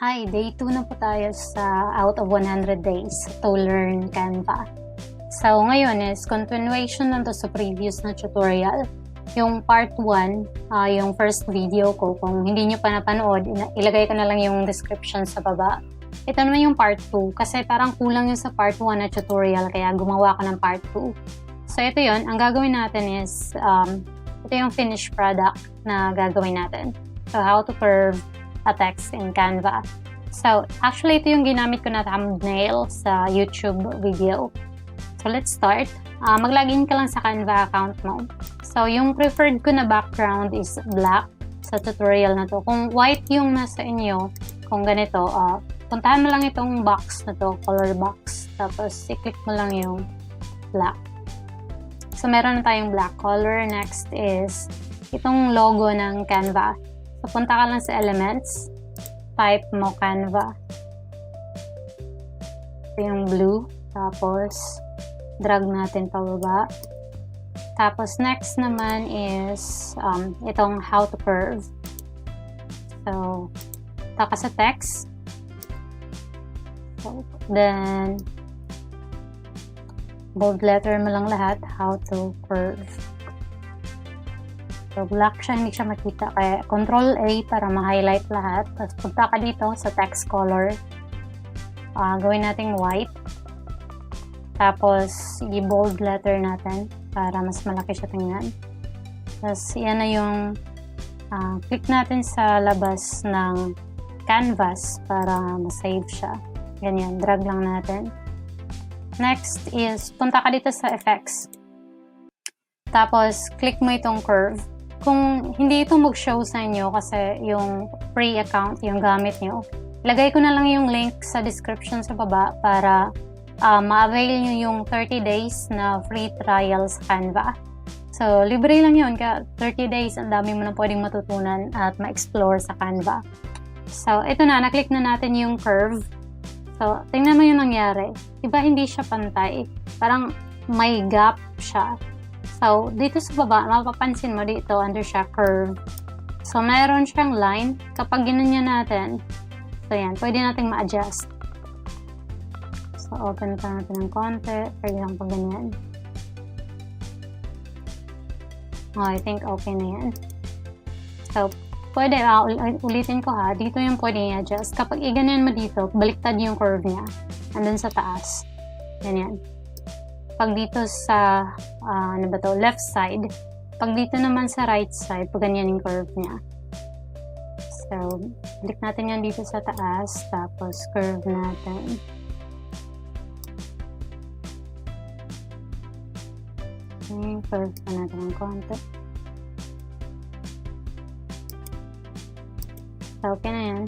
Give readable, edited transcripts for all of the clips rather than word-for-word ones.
Hi, day 2 na po tayo sa out of 100 days to learn Canva. So, ngayon is continuation na to sa previous na tutorial. Yung part 1, yung first video ko, kung hindi nyo pa napanood, ilagay ko na lang yung description sa baba. Ito naman yung part 2, kasi parang kulang yung sa part 1 na tutorial, kaya gumawa ko ng part 2. So, ito yun. Ang gagawin natin is, ito yung finished product na gagawin natin. So, how to curve a text in Canva. So, actually, ito yung ginamit ko na thumbnail sa YouTube video. So, let's start. Mag-login ka lang sa Canva account mo. So, yung preferred ko na background is black sa tutorial na to. Kung white yung nasa inyo, kung ganito, puntahan mo lang itong box na to, color box. Tapos, i-click mo lang yung black. So, meron na tayong black color. Next is itong logo ng Canva. So, punta ka lang sa elements, type mo Canva. Ito yung blue, tapos drag natin pababa. Tapos next naman is itong how to curve. So, taka sa text. So, then, bold letter mo lang lahat, how to curve. So, black siya, hindi siya makita. Kaya, Control A para ma-highlight lahat. Tapos, punta ka dito sa text color. Gawin natin white. Tapos, i-bold letter natin para mas malaki siya tingnan. Tapos, yan na yung click natin sa labas ng canvas para ma-save siya. Ganyan, drag lang natin. Next is, punta ka dito sa effects. Tapos, click mo itong curve. Kung hindi ito mag-show sa inyo kasi yung free account yung gamit nyo, lagay ko na lang yung link sa description sa baba para ma-avail nyo yung 30 days na free trial sa Canva. So, libre lang yun. Kaya 30 days, ang dami mo na pwedeng matutunan at ma-explore sa Canva. So, ito na. Naklik na natin yung curve. So, tingnan mo yung nangyari. Diba hindi siya pantay? Parang may gap siya. So, dito sa baba, mapapansin mo dito, under siya, curve. So, meron siyang line. Kapag ginanyan natin, so yan, pwede nating ma-adjust. So, open pa natin ng konti. Pwede lang pag ganyan. Oh, I think okay na yan. So, pwede, ulitin ko ha, dito yung pwede i-adjust. Kapag i-ganyan mo dito, baliktad yung curve niya. Andun sa taas. Ganyan. Pag dito sa left side, pag dito naman sa right side, pag ganyan yung curve niya. So, click natin yan dito sa taas, tapos curve natin. Okay, curve pa natin ng konti. So, okay na yan.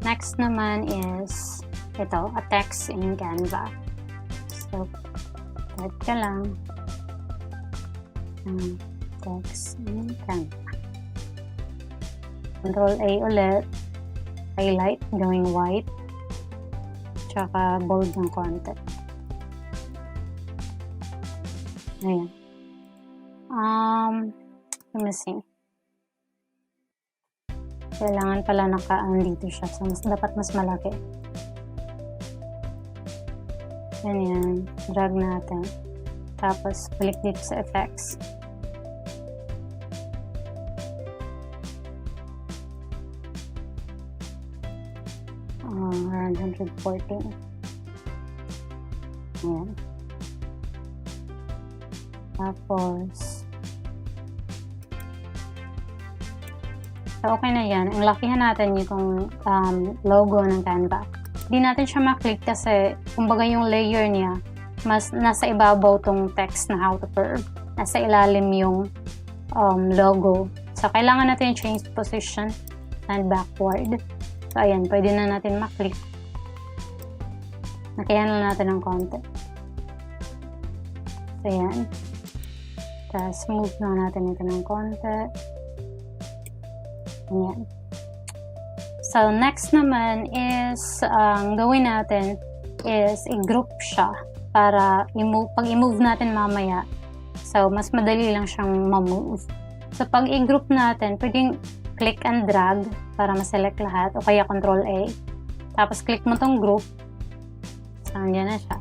Next naman is ito, a text in Canva. So, type ka lang text in Canva. Control A ulit, highlight, gawing white, tsaka bold ng konti. Ayan. Let me see. Kailangan pala dito siya. So, dapat mas malaki. Ganyan. Drag natin. Tapos, click dito sa effects. Around 114. Ayan. Tapos, so, okay na yan. Ang lakihan natin yung logo ng Canva. Hindi natin siya maklik kasi, kumbaga yung layer niya, mas nasa ibabaw tong text na how to curve. Nasa ilalim yung logo. So, kailangan natin change position and backward. So, ayan. Pwede na natin maklik. Nakihan lang natin ng konti. So, ayan. Tapos, move lang natin ito ng konti. Ayan. So, next naman is, gawin natin is i-group siya para pag i-move natin mamaya So, mas madali lang siyang ma-move. So, pag i-group natin, pwedeng click and drag para ma-select lahat o kaya Control A. Tapos, click mo tong group. So, andyan na siya.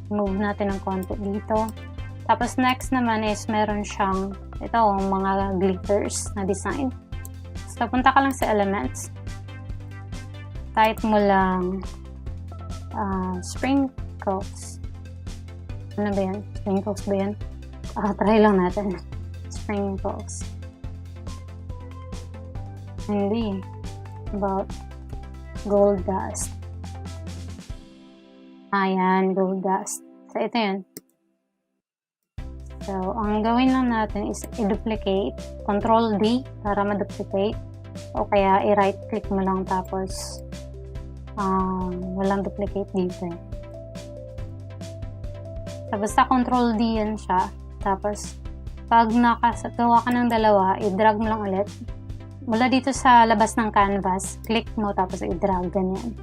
Move natin ng konti dito. Tapos, next naman is meron siyang ito, mga glitters na design. So, punta ka lang sa Elements. Type mo lang sprinkles. Ano ba yan? Sprinkles ba yan? Try lang natin. Sprinkles. Hindi. About gold dust. Ayan, gold dust. So, ito yan. So, ang gawin lang natin is i-duplicate. Control D para ma-duplicate. O kaya i-right click mo lang tapos walang duplicate dito. So, basta Control D yan siya. Tapos, pag nakagawa ka ng dalawa, i-drag mo lang ulit. Mula dito sa labas ng canvas, click mo tapos i-drag, ganyan.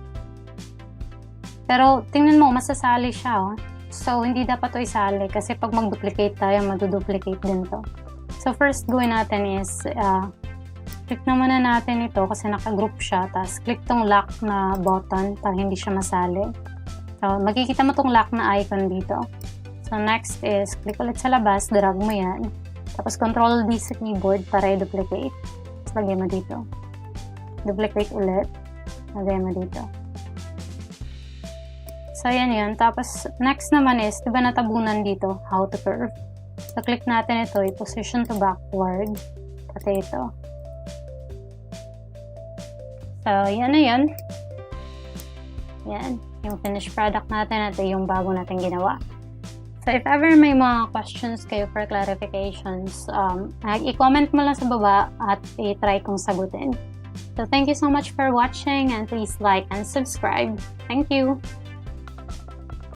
Pero, tingnan mo, masasali siya, oh. So, hindi dapat to isali kasi pag mag-duplicate tayo, maduduplicate din to. So, first gawin natin is, click na muna natin ito kasi naka-group siya. Tapos, click tong lock na button para hindi siya masali. So, makikita mo tong lock na icon dito. So, next is, click ulit sa labas, drag mo yan. Tapos, Control D sa keyboard para i-duplicate. Tapos, lagay mo dito. Duplicate ulit. Lagay mo dito. So, yan yun. Tapos, next naman is, diba natabunan dito, how to curve. So, click natin ito, i-position to backward. Pati ito. So, yan na yun. Yan. Yung finished product natin at yung bago natin ginawa. So, if ever may mga questions kayo for clarifications, i-comment mo lang sa baba at i-try kong sagutin. So, thank you so much for watching and please like and subscribe. Thank you!